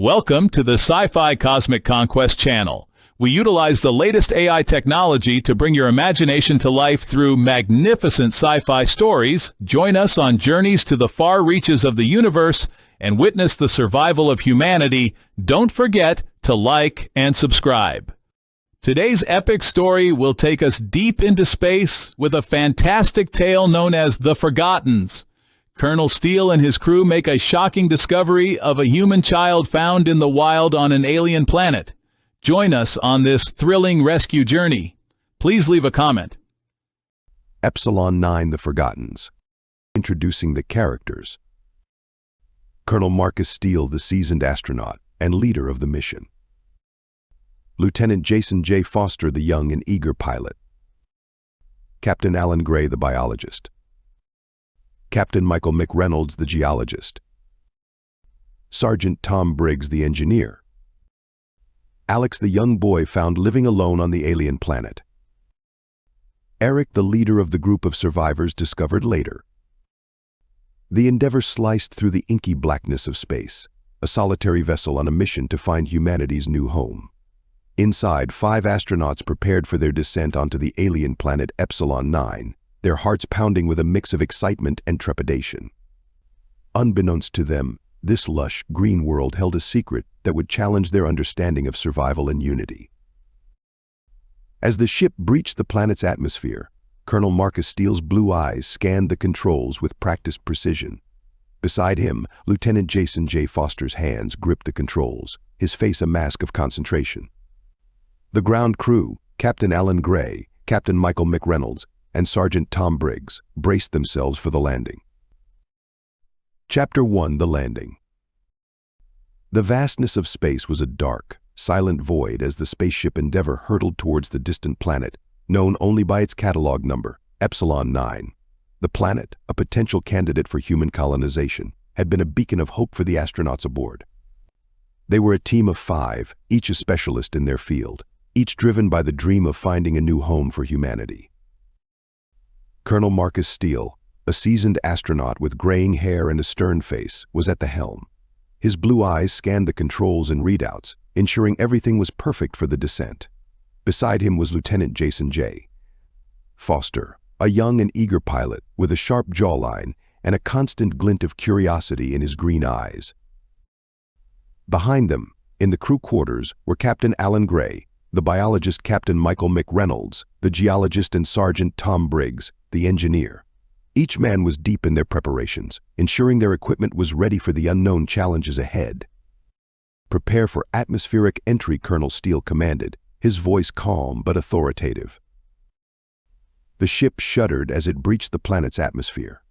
Welcome to the Sci-Fi Cosmic Conquest channel. We utilize the latest AI technology to bring your imagination to life through magnificent sci-fi stories. Join us on journeys to the far reaches of the universe and witness the survival of humanity. Don't forget to like and subscribe. Today's epic story will take us deep into space with a fantastic tale known as The Forgottens. Colonel Steele and his crew make a shocking discovery of a human child found in the wild on an alien planet. Join us on this thrilling rescue journey. Please leave a comment. Epsilon 9 The Forgottens. Introducing the characters. Colonel Marcus Steele, the seasoned astronaut and leader of the mission. Lieutenant Jason J. Foster, the young and eager pilot. Captain Alan Gray, the biologist. Captain Michael Mick Reynolds, the geologist. Sergeant Tom Briggs, the engineer. Alex, the young boy found living alone on the alien planet. Eric, the leader of the group of survivors discovered later. The Endeavour sliced through the inky blackness of space, a solitary vessel on a mission to find humanity's new home. Inside, 5 astronauts prepared for their descent onto the alien planet Epsilon 9, their hearts pounding with a mix of excitement and trepidation. Unbeknownst to them, this lush, green world held a secret that would challenge their understanding of survival and unity. As the ship breached the planet's atmosphere, Colonel Marcus Steele's blue eyes scanned the controls with practiced precision. Beside him, Lieutenant Jason J. Foster's hands gripped the controls, his face a mask of concentration. The ground crew, Captain Alan Gray, Captain Michael Mick Reynolds, and Sergeant Tom Briggs braced themselves for the landing. Chapter 1: The Landing. The vastness of space was a dark, silent void as the spaceship Endeavour hurtled towards the distant planet, known only by its catalog number, Epsilon 9. The planet, a potential candidate for human colonization, had been a beacon of hope for the astronauts aboard. They were a team of 5, each a specialist in their field, each driven by the dream of finding a new home for humanity. Colonel Marcus Steele, a seasoned astronaut with graying hair and a stern face, was at the helm. His blue eyes scanned the controls and readouts, ensuring everything was perfect for the descent. Beside him was Lieutenant Jason J. Foster, a young and eager pilot with a sharp jawline and a constant glint of curiosity in his green eyes. Behind them, in the crew quarters, were Captain Alan Gray, the biologist Captain Michael Mick Reynolds, the geologist and Sergeant Tom Briggs, the engineer. Each man was deep in their preparations, ensuring their equipment was ready for the unknown challenges ahead. "Prepare for atmospheric entry," Colonel Steele commanded, his voice calm but authoritative. The ship shuddered as it breached the planet's atmosphere.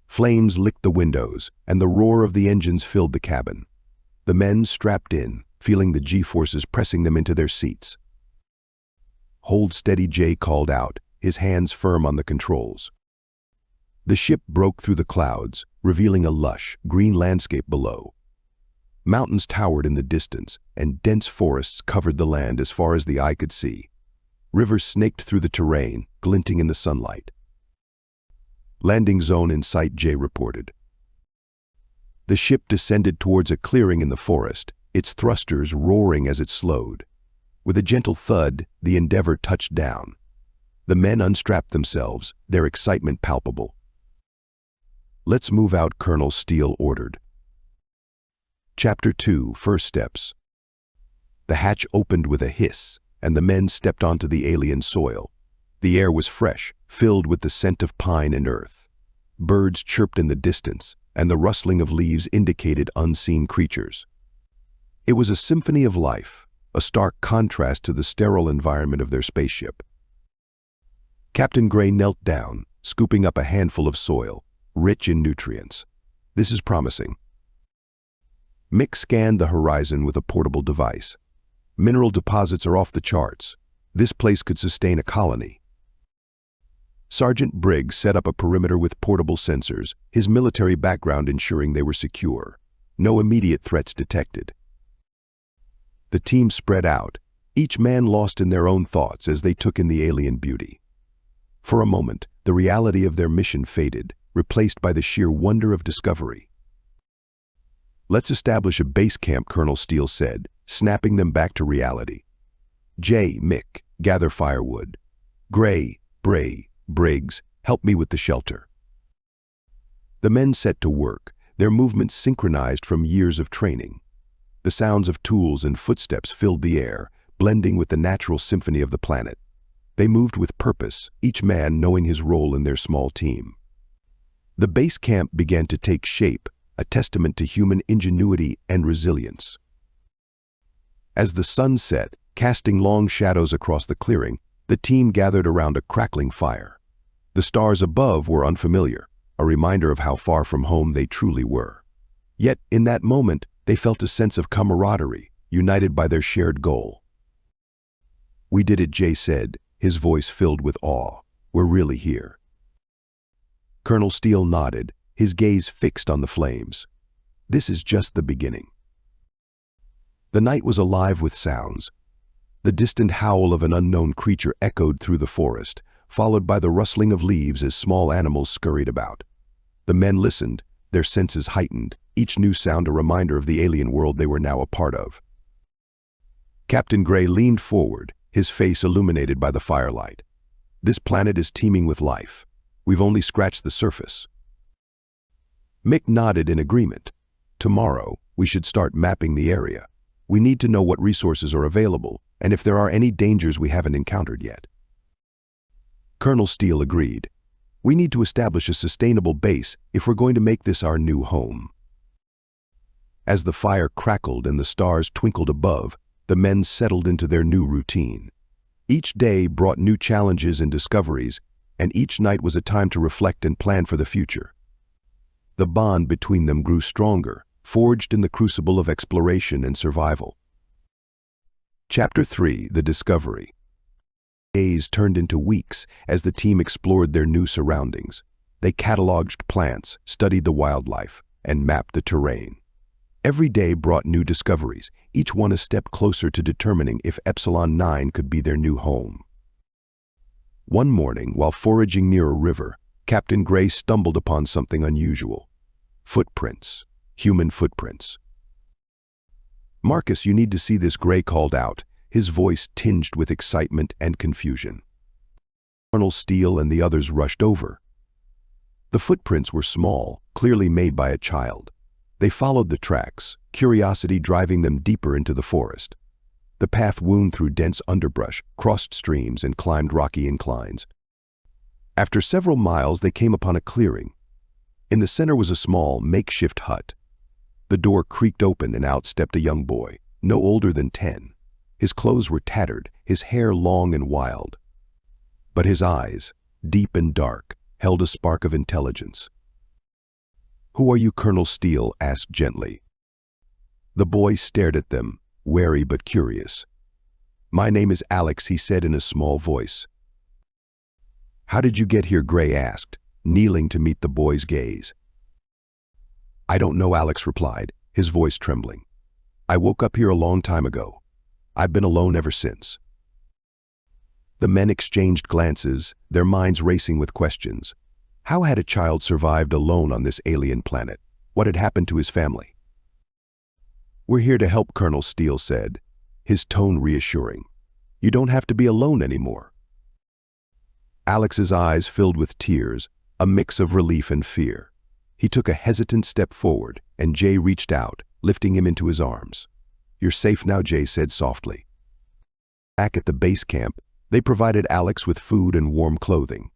Flames licked the windows, and the roar of the engines filled the cabin. The men strapped in, feeling the G-forces pressing them into their seats. "Hold steady," Jay called out, his hands firm on the controls. The ship broke through the clouds, revealing a lush, green landscape below. Mountains towered in the distance, and dense forests covered the land as far as the eye could see. Rivers snaked through the terrain, glinting in the sunlight. "Landing zone in sight," Jay reported. The ship descended towards a clearing in the forest, its thrusters roaring as it slowed. With a gentle thud, the Endeavour touched down. The men unstrapped themselves, their excitement palpable. "Let's move out," Colonel Steele ordered. Chapter 2: First Steps. The hatch opened with a hiss, and the men stepped onto the alien soil. The air was fresh, filled with the scent of pine and earth. Birds chirped in the distance, and the rustling of leaves indicated unseen creatures. It was a symphony of life, a stark contrast to the sterile environment of their spaceship. Captain Gray knelt down, scooping up a handful of soil, rich in nutrients. "This is promising." Mick scanned the horizon with a portable device. "Mineral deposits are off the charts. This place could sustain a colony." Sergeant Briggs set up a perimeter with portable sensors, his military background ensuring they were secure. No immediate threats detected. The team spread out, each man lost in their own thoughts as they took in the alien beauty. For a moment, the reality of their mission faded, replaced by the sheer wonder of discovery. Let's establish a base camp, Colonel Steele said, snapping them back to reality. Jay, Mick, gather firewood. Gray, Briggs, help me with the shelter. The men set to work, their movements synchronized from years of training. The sounds of tools and footsteps filled the air, blending with the natural symphony of the planet. They moved with purpose, each man knowing his role in their small team. The base camp began to take shape, a testament to human ingenuity and resilience. As the sun set, casting long shadows across the clearing, the team gathered around a crackling fire. The stars above were unfamiliar, a reminder of how far from home they truly were. Yet, in that moment, they felt a sense of camaraderie, united by their shared goal. "We did it," Jay said, his voice filled with awe. "We're really here." Colonel Steele nodded, his gaze fixed on the flames. "This is just the beginning." The night was alive with sounds. The distant howl of an unknown creature echoed through the forest, followed by the rustling of leaves as small animals scurried about. The men listened, their senses heightened, each new sound a reminder of the alien world they were now a part of. Captain Gray leaned forward, his face illuminated by the firelight. "This planet is teeming with life. We've only scratched the surface." Mick nodded in agreement. "Tomorrow, we should start mapping the area. We need to know what resources are available, and if there are any dangers we haven't encountered yet." Colonel Steele agreed. "We need to establish a sustainable base if we're going to make this our new home." As the fire crackled and the stars twinkled above, the men settled into their new routine. Each day brought new challenges and discoveries, and each night was a time to reflect and plan for the future. The bond between them grew stronger, forged in the crucible of exploration and survival. Chapter 3: The Discovery. Days turned into weeks as the team explored their new surroundings. They cataloged plants, studied the wildlife, and mapped the terrain. Every day brought new discoveries, each one a step closer to determining if Epsilon 9 could be their new home. One morning, while foraging near a river, Captain Gray stumbled upon something unusual. Footprints. Human footprints. "Marcus, you need to see this," Gray called out, his voice tinged with excitement and confusion. Colonel Steele and the others rushed over. The footprints were small, clearly made by a child. They followed the tracks, curiosity driving them deeper into the forest. The path wound through dense underbrush, crossed streams, and climbed rocky inclines. After several miles, they came upon a clearing. In the center was a small, makeshift hut. The door creaked open and out stepped a young boy, no older than 10. His clothes were tattered, his hair long and wild. But his eyes, deep and dark, held a spark of intelligence. "Who are you?" Colonel Steele asked gently. The boy stared at them, wary but curious. "My name is Alex," he said in a small voice. "How did you get here?" Gray asked, kneeling to meet the boy's gaze. "I don't know," Alex replied, his voice trembling. "I woke up here a long time ago. I've been alone ever since." The men exchanged glances, their minds racing with questions. How had a child survived alone on this alien planet? What had happened to his family? "We're here to help," Colonel Steele said, his tone reassuring. "You don't have to be alone anymore." Alex's eyes filled with tears, a mix of relief and fear. He took a hesitant step forward, and Jay reached out, lifting him into his arms. "You're safe now," Jay said softly. Back at the base camp, they provided Alex with food and warm clothing.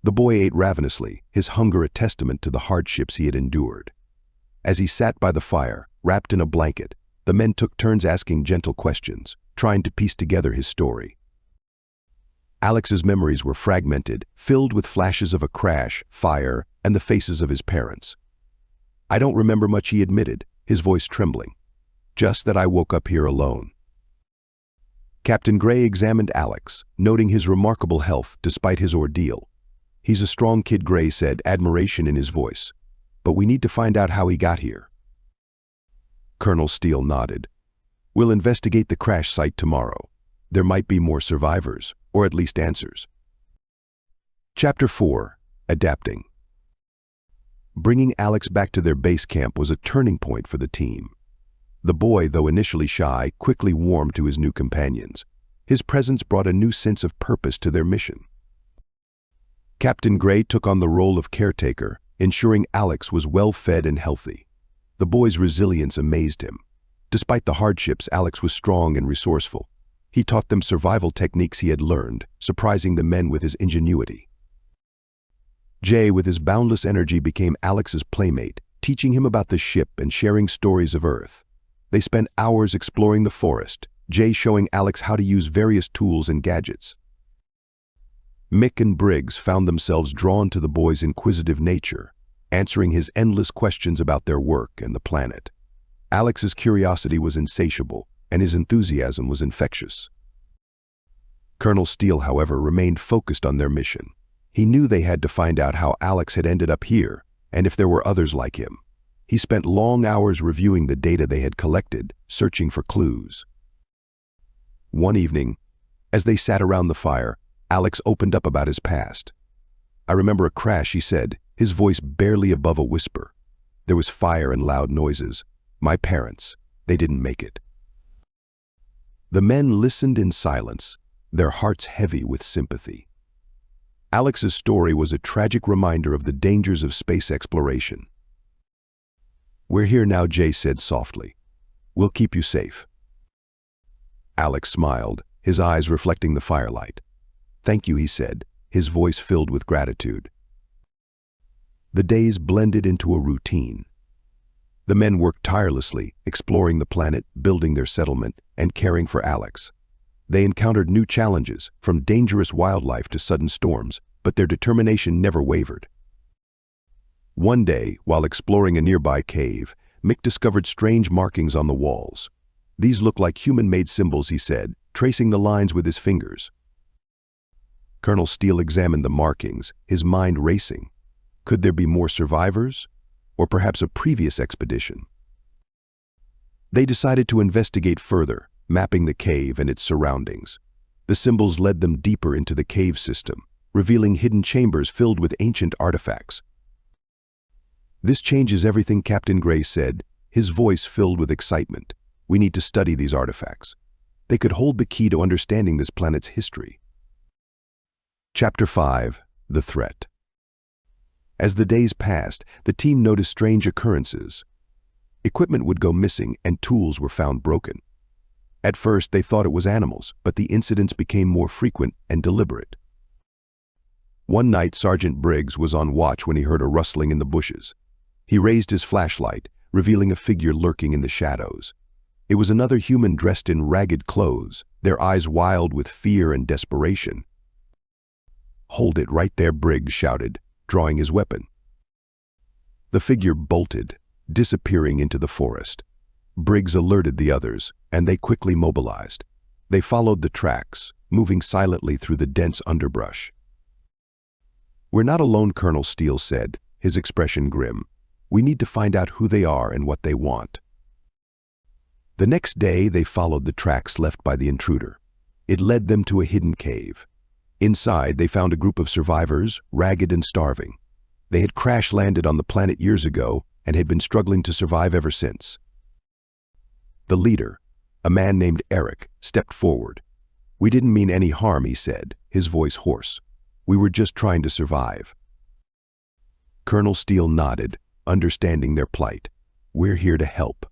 The boy ate ravenously, his hunger a testament to the hardships he had endured. As he sat by the fire, wrapped in a blanket, the men took turns asking gentle questions, trying to piece together his story. Alex's memories were fragmented, filled with flashes of a crash, fire, and the faces of his parents. "I don't remember much," he admitted, his voice trembling. "Just that I woke up here alone." Captain Gray examined Alex, noting his remarkable health despite his ordeal. "He's a strong kid," Gray said, admiration in his voice. "But we need to find out how he got here." Colonel Steele nodded. "We'll investigate the crash site tomorrow. There might be more survivors, or at least answers." Chapter 4: Adapting. Bringing Alex back to their base camp was a turning point for the team. The boy, though initially shy, quickly warmed to his new companions. His presence brought a new sense of purpose to their mission. Captain Gray took on the role of caretaker, ensuring Alex was well-fed and healthy. The boy's resilience amazed him. Despite the hardships, Alex was strong and resourceful. He taught them survival techniques he had learned, surprising the men with his ingenuity. Jay, with his boundless energy, became Alex's playmate, teaching him about the ship and sharing stories of Earth. They spent hours exploring the forest, Jay showing Alex how to use various tools and gadgets. Mick and Briggs found themselves drawn to the boy's inquisitive nature, answering his endless questions about their work and the planet. Alex's curiosity was insatiable, and his enthusiasm was infectious. Colonel Steele, however, remained focused on their mission. He knew they had to find out how Alex had ended up here, and if there were others like him. He spent long hours reviewing the data they had collected, searching for clues. One evening, as they sat around the fire, Alex opened up about his past. "I remember a crash," he said, his voice barely above a whisper. "There was fire and loud noises. My parents, they didn't make it." The men listened in silence, their hearts heavy with sympathy. Alex's story was a tragic reminder of the dangers of space exploration. "We're here now," Jay said softly. "We'll keep you safe." Alex smiled, his eyes reflecting the firelight. "Thank you," he said, his voice filled with gratitude. The days blended into a routine. The men worked tirelessly, exploring the planet, building their settlement, and caring for Alex. They encountered new challenges, from dangerous wildlife to sudden storms, but their determination never wavered. One day, while exploring a nearby cave, Mick discovered strange markings on the walls. "These look like human-made symbols," he said, tracing the lines with his fingers. Colonel Steele examined the markings, his mind racing. Could there be more survivors? Or perhaps a previous expedition? They decided to investigate further, mapping the cave and its surroundings. The symbols led them deeper into the cave system, revealing hidden chambers filled with ancient artifacts. "This changes everything," Captain Gray said, his voice filled with excitement. "We need to study these artifacts. They could hold the key to understanding this planet's history." Chapter 5: The Threat. As the days passed, the team noticed strange occurrences. Equipment would go missing and tools were found broken. At first, they thought it was animals, but the incidents became more frequent and deliberate. One night, Sergeant Briggs was on watch when he heard a rustling in the bushes. He raised his flashlight, revealing a figure lurking in the shadows. It was another human dressed in ragged clothes, their eyes wild with fear and desperation. "Hold it right there," Briggs shouted, drawing his weapon. The figure bolted, disappearing into the forest. Briggs alerted the others, and they quickly mobilized. They followed the tracks, moving silently through the dense underbrush. "We're not alone," Colonel Steele said, his expression grim. "We need to find out who they are and what they want." The next day, they followed the tracks left by the intruder. It led them to a hidden cave. Inside, they found a group of survivors, ragged and starving. They had crash-landed on the planet years ago and had been struggling to survive ever since. The leader, a man named Eric, stepped forward. "We didn't mean any harm," he said, his voice hoarse. "We were just trying to survive." Colonel Steele nodded, understanding their plight. "We're here to help.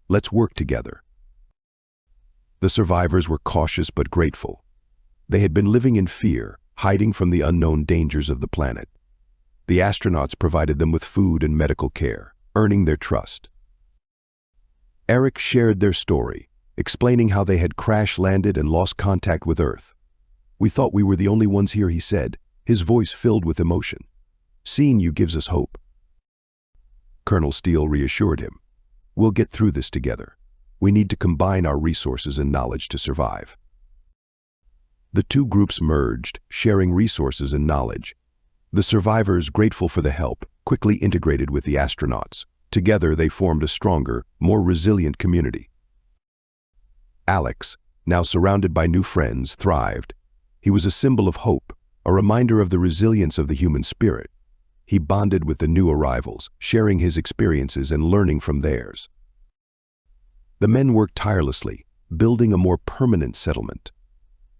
Let's work together." The survivors were cautious but grateful. They had been living in fear, hiding from the unknown dangers of the planet. The astronauts provided them with food and medical care, earning their trust. Eric shared their story, explaining how they had crash-landed and lost contact with Earth. "We thought we were the only ones here," he said, his voice filled with emotion. "Seeing you gives us hope." Colonel Steele reassured him. "We'll get through this together. We need to combine our resources and knowledge to survive." The two groups merged, sharing resources and knowledge. The survivors, grateful for the help, quickly integrated with the astronauts. Together, they formed a stronger, more resilient community. Alex, now surrounded by new friends, thrived. He was a symbol of hope, a reminder of the resilience of the human spirit. he bonded with the new arrivals, sharing his experiences and learning from theirs. The men worked tirelessly, building a more permanent settlement.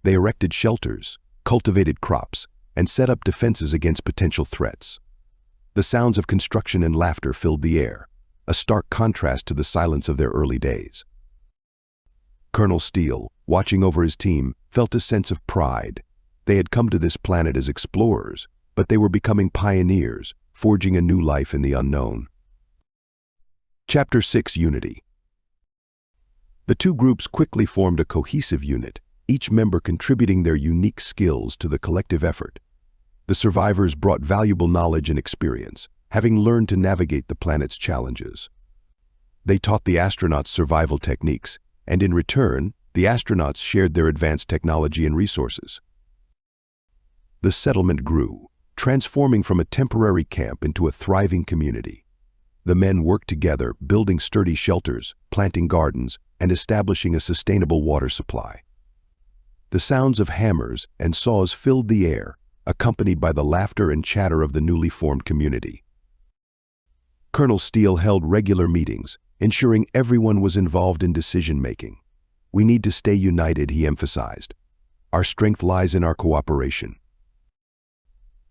They erected shelters, cultivated crops, and set up defenses against potential threats. The sounds of construction and laughter filled the air, a stark contrast to the silence of their early days. Colonel Steele, watching over his team, felt a sense of pride. They had come to this planet as explorers, but they were becoming pioneers, forging a new life in the unknown. Chapter 6: Unity. The two groups quickly formed a cohesive unit, each member contributing their unique skills to the collective effort. The survivors brought valuable knowledge and experience, having learned to navigate the planet's challenges. They taught the astronauts survival techniques, and in return, the astronauts shared their advanced technology and resources. The settlement grew, transforming from a temporary camp into a thriving community. The men worked together, building sturdy shelters, planting gardens, and establishing a sustainable water supply. The sounds of hammers and saws filled the air, accompanied by the laughter and chatter of the newly formed community. Colonel Steele held regular meetings, ensuring everyone was involved in decision-making. "We need to stay united," he emphasized. "Our strength lies in our cooperation."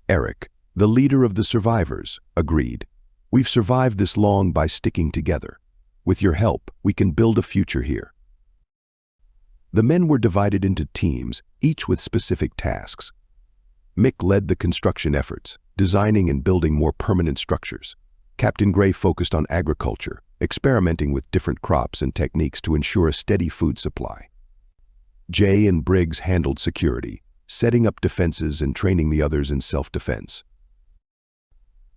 Eric, the leader of the survivors, agreed. "We've survived this long by sticking together. With your help, we can build a future here." The men were divided into teams, each with specific tasks. Mick led the construction efforts, designing and building more permanent structures. Captain Gray focused on agriculture, experimenting with different crops and techniques to ensure a steady food supply. Jay and Briggs handled security, setting up defenses and training the others in self-defense.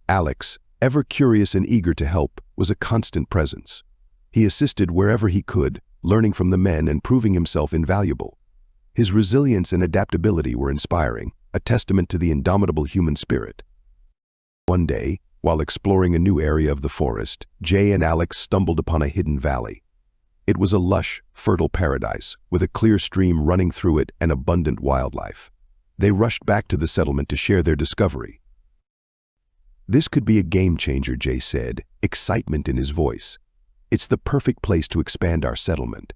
Alex, ever curious and eager to help, was a constant presence. He assisted wherever he could, learning from the men and proving himself invaluable. His resilience and adaptability were inspiring, a testament to the indomitable human spirit. One day, while exploring a new area of the forest, Jay and Alex stumbled upon a hidden valley. It was a lush, fertile paradise, with a clear stream running through it and abundant wildlife. They rushed back to the settlement to share their discovery. "This could be a game changer," Jay said, excitement in his voice. "It's the perfect place to expand our settlement."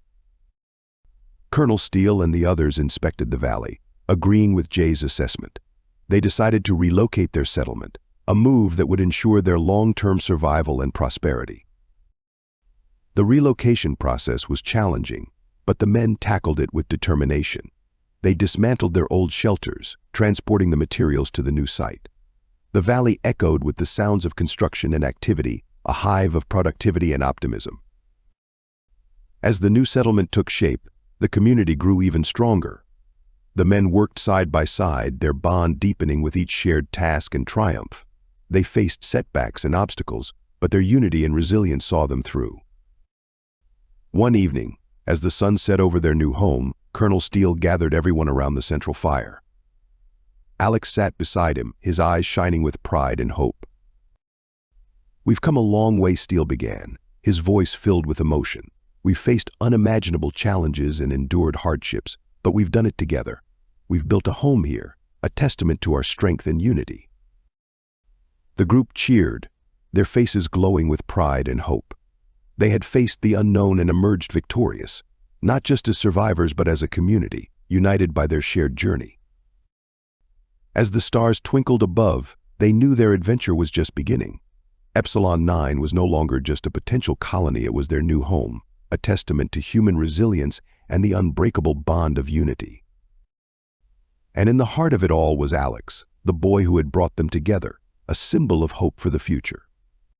Colonel Steele and the others inspected the valley, agreeing with Jay's assessment. They decided to relocate their settlement, a move that would ensure their long-term survival and prosperity. The relocation process was challenging, but the men tackled it with determination. They dismantled their old shelters, transporting the materials to the new site. The valley echoed with the sounds of construction and activity, a hive of productivity and optimism. As the new settlement took shape, the community grew even stronger. The men worked side by side, their bond deepening with each shared task and triumph. They faced setbacks and obstacles, but their unity and resilience saw them through. One evening, as the sun set over their new home, Colonel Steele gathered everyone around the central fire. Alex sat beside him, his eyes shining with pride and hope. "We've come a long way," Steele began, his voice filled with emotion. "We've faced unimaginable challenges and endured hardships, but we've done it together. We've built a home here, a testament to our strength and unity." The group cheered, their faces glowing with pride and hope. They had faced the unknown and emerged victorious, not just as survivors but as a community, united by their shared journey. As the stars twinkled above, they knew their adventure was just beginning. Epsilon 9 was no longer just a potential colony, it was their new home, a testament to human resilience and the unbreakable bond of unity. And in the heart of it all was Alex, the boy who had brought them together, a symbol of hope for the future.